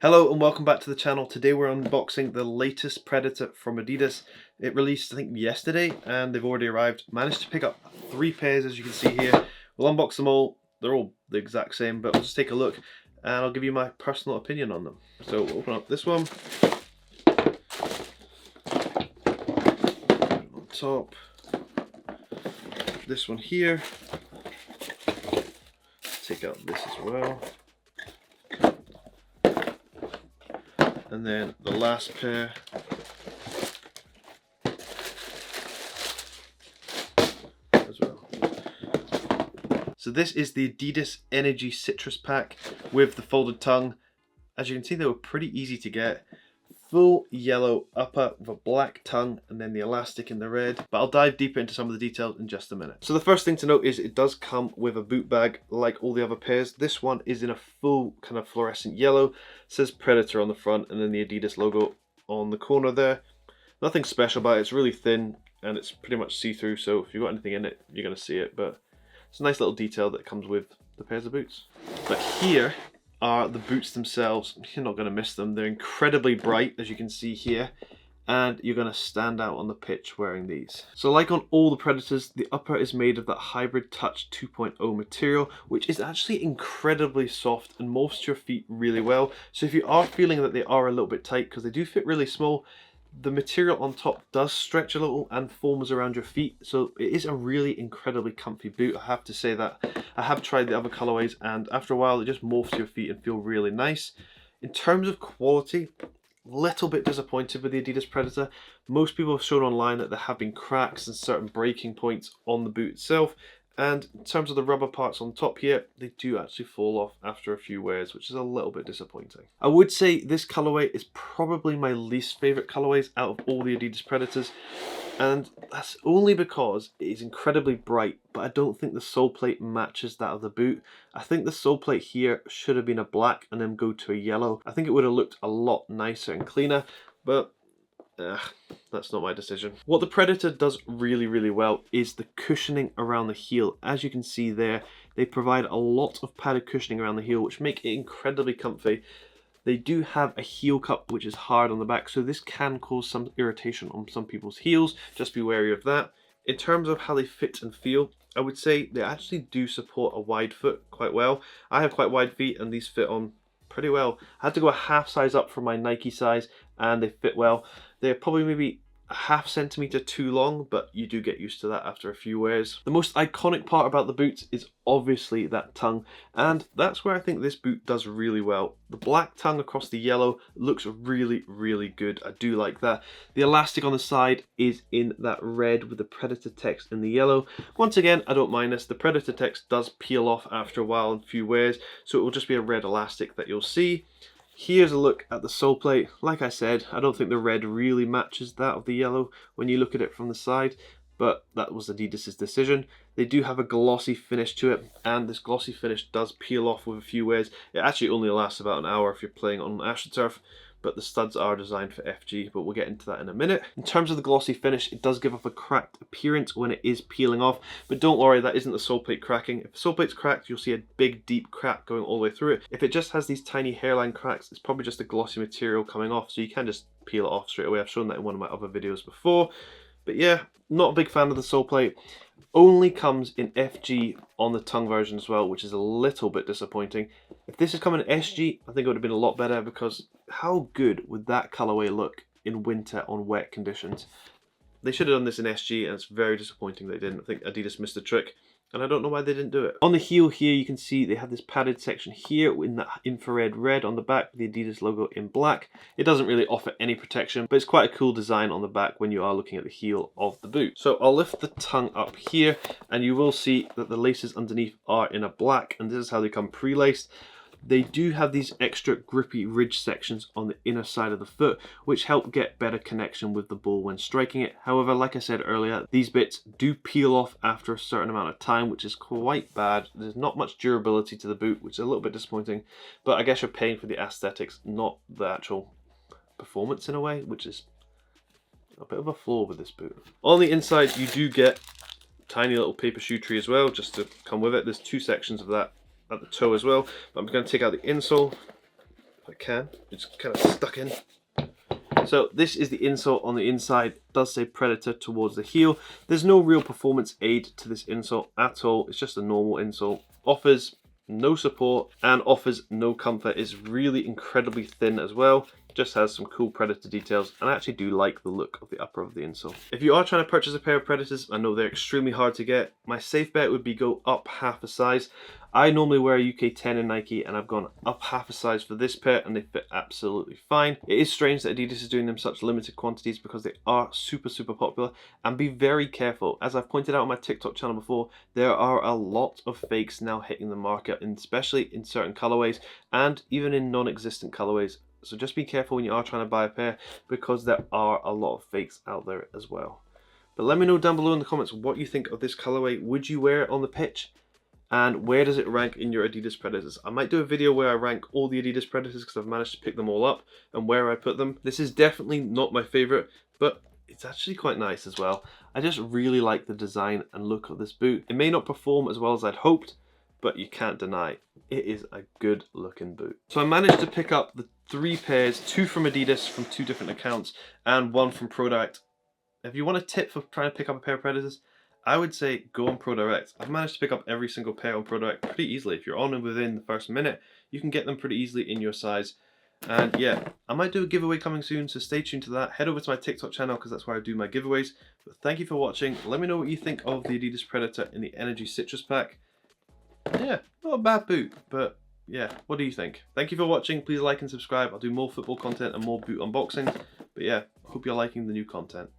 Hello and welcome back to the channel. Today we're unboxing the latest Predator from Adidas. It released I think yesterday and they've already arrived. Managed to pick up 3 pairs as you can see here. We'll unbox them all. They're all the exact same, but we'll just take a look and I'll give you my personal opinion on them. So we'll open up this one. On top. This one here. Take out this as well. And then the last pair. As well. So this is the Adidas Energy Citrus Pack with the folded tongue. As you can see, they were pretty easy to get. Full yellow upper with a black tongue and then the elastic in the red. But I'll dive deeper into some of the details in just a minute. So the first thing to note is it does come with a boot bag like all the other pairs. This one is in a full kind of fluorescent yellow. It says Predator on the front and then the Adidas logo on the corner there. Nothing special about it. It's really thin and it's pretty much see-through, so if you've got anything in it, you're going to see it. But it's a nice little detail that comes with the pairs of boots. But here are the boots themselves. You're not going to miss them. They're incredibly bright, as you can see here, and you're going to stand out on the pitch wearing these. So like on all the Predators, the upper is made of that Hybrid Touch 2.0 material, which is actually incredibly soft and morphs to your feet really well. So if you are feeling that they are a little bit tight, because they do fit really small, the material on top does stretch a little and forms around your feet, so it is a really incredibly comfy boot. I have to say that. I have tried the other colorways and after a while it just morphs your feet and feel really nice. In terms of quality, little bit disappointed with the Adidas Predator. Most people have shown online that there have been cracks and certain breaking points on the boot itself. And in terms of the rubber parts on top here, they do actually fall off after a few wears, which is a little bit disappointing. I would say this colorway is probably my least favorite colorways out of all the Adidas Predators. And that's only because it is incredibly bright, but I don't think the sole plate matches that of the boot. I think the sole plate here should have been a black and then go to a yellow. I think it would have looked a lot nicer and cleaner, but that's not my decision. What the Predator does really well is the cushioning around the heel. As you can see there, they provide a lot of padded cushioning around the heel, which make it incredibly comfy. They do have a heel cup which is hard on the back, so this can cause some irritation on some people's heels. Just be wary of that. In terms of how they fit and feel, I would say they actually do support a wide foot quite well. I have quite wide feet and these fit on pretty well. I had to go a half size up from my Nike size and they fit well. They're probably maybe a ½ centimeter too long, but you do get used to that after a few wears. The most iconic part about the boots is obviously that tongue, and that's where I think this boot does really well. The black tongue across the yellow looks really good. I do like that. The elastic on the side is in that red with the Predator text in the yellow. Once again, I don't mind this. The Predator text does peel off after a while and a few wears, so it will just be a red elastic that you'll see. Here's a look at the sole plate. Like I said, I don't think the red really matches that of the yellow when you look at it from the side, but that was Adidas's decision. They do have a glossy finish to it, and this glossy finish does peel off with a few wears. It actually only lasts about an hour if you're playing on AstroTurf, but the studs are designed for FG, but we'll get into that in a minute. In terms of the glossy finish, it does give off a cracked appearance when it is peeling off, but don't worry, that isn't the sole plate cracking. If the sole plate's cracked, you'll see a big deep crack going all the way through it. If it just has these tiny hairline cracks, it's probably just the glossy material coming off, so you can just peel it off straight away. I've shown that in one of my other videos before. But yeah, not a big fan of the sole plate. Only comes in FG on the tongue version as well, which is a little bit disappointing. If this had come in SG, I think it would have been a lot better, because how good would that colorway look in winter on wet conditions? They should have done this in SG, and it's very disappointing they didn't. I think Adidas missed the trick, and I don't know why they didn't do it. On the heel here, you can see they have this padded section here in that infrared red on the back with the Adidas logo in black. It doesn't really offer any protection, but it's quite a cool design on the back when you are looking at the heel of the boot. So I'll lift the tongue up here, and you will see that the laces underneath are in a black, and this is how they come pre-laced. They do have these extra grippy ridge sections on the inner side of the foot, which help get better connection with the ball when striking it. However, like I said earlier, these bits do peel off after a certain amount of time, which is quite bad. There's not much durability to the boot, which is a little bit disappointing, but I guess you're paying for the aesthetics, not the actual performance in a way, which is a bit of a flaw with this boot. On the inside, you do get tiny little paper shoe tree as well, just to come with it. There's 2 sections of that at the toe as well, but I'm going to take out the insole I can. It's kind of stuck in. So this is the insole on the inside. It does say Predator towards the heel. There's no real performance aid to this insole at all. It's just a normal insole. Offers no support and offers no comfort. It's really incredibly thin as well. Just has some cool Predator details, and I actually do like the look of the upper of the insole. If you are trying to purchase a pair of Predators, I know they're extremely hard to get. My safe bet would be go up half a size. I normally wear a UK 10 in Nike, and I've gone up half a size for this pair, and they fit absolutely fine. It is strange that Adidas is doing them in such limited quantities because they are super popular. And be very careful. As I've pointed out on my TikTok channel before, there are a lot of fakes now hitting the market, and especially in certain colorways and even in non-existent colorways. So just be careful when you are trying to buy a pair, because there are a lot of fakes out there as well. But let me know down below in the comments what you think of this colorway. Would you wear it on the pitch? And where does it rank in your Adidas Predators? I might do a video where I rank all the Adidas Predators because I've managed to pick them all up and where I put them. This is definitely not my favorite, but it's actually quite nice as well. I just really like the design and look of this boot. It may not perform as well as I'd hoped, but you can't deny it is a good looking boot. So I managed to pick up the 3 pairs, 2 from Adidas from 2 different accounts and 1 from ProDirect. If you want a tip for trying to pick up a pair of Predators, I would say go on ProDirect. I've managed to pick up every single pair on ProDirect pretty easily. If you're on them within the first minute, you can get them pretty easily in your size. And yeah, I might do a giveaway coming soon, so stay tuned to that. Head over to my TikTok channel because that's where I do my giveaways. But thank you for watching. Let me know what you think of the Adidas Predator in the Energy Citrus Pack. Yeah, not a bad boot, but yeah, what do you think? Thank you for watching. Please like and subscribe. I'll do more football content and more boot unboxings. But yeah, I hope you're liking the new content.